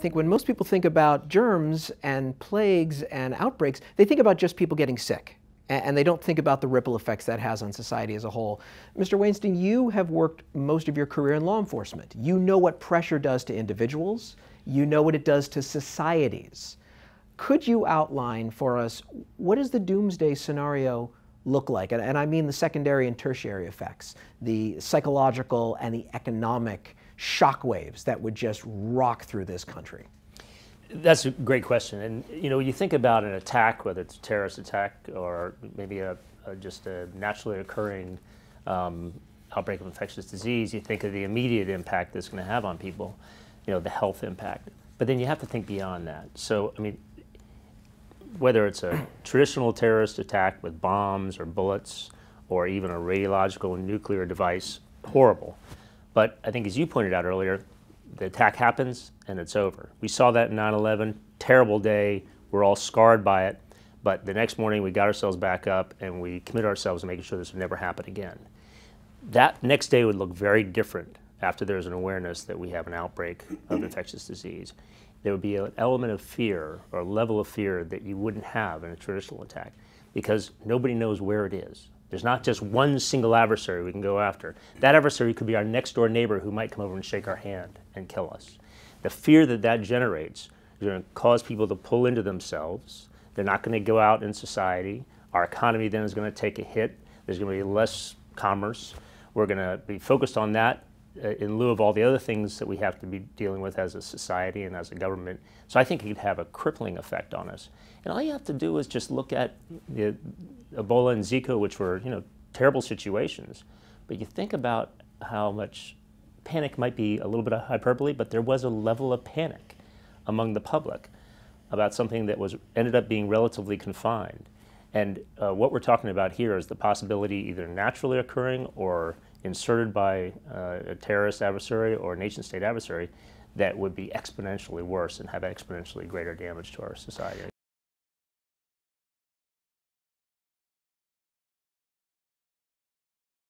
think when most people think about germs and plagues and outbreaks, they think about just people getting sick. And they don't think about the ripple effects that has on society as a whole. Mr. Wainstein, you have worked most of your career in law enforcement. You know what pressure does to individuals. You know what it does to societies. Could you outline for us, what does the doomsday scenario look like? And I mean the secondary and tertiary effects, the psychological and the economic shockwaves that would just rock through this country. That's a great question. And you think about an attack, whether it's a terrorist attack or maybe just a naturally occurring outbreak of infectious disease, you think of the immediate impact that's going to have on people, the health impact. But then you have to think beyond that. So, I mean, whether it's a traditional terrorist attack with bombs or bullets or even a radiological nuclear device, horrible. But I think as you pointed out earlier, the attack happens and it's over. We saw that in 9/11, terrible day, we're all scarred by it, but the next morning we got ourselves back up and we committed ourselves to making sure this would never happen again. That next day would look very different after there's an awareness that we have an outbreak of infectious disease. There would be an element of fear or a level of fear that you wouldn't have in a traditional attack because nobody knows where it is. There's not just one single adversary we can go after. That adversary could be our next door neighbor who might come over and shake our hand and kill us. The fear that that generates is going to cause people to pull into themselves. They're not going to go out in society. Our economy then is going to take a hit. There's going to be less commerce. We're going to be focused on that in lieu of all the other things that we have to be dealing with as a society and as a government. So I think it could have a crippling effect on us. And all you have to do is just look at the Ebola and Zika, which were terrible situations. But you think about how much panic might be a little bit of hyperbole, but there was a level of panic among the public about something that ended up being relatively confined. And what we're talking about here is the possibility either naturally occurring or inserted by a terrorist adversary or a nation-state adversary that would be exponentially worse and have exponentially greater damage to our society.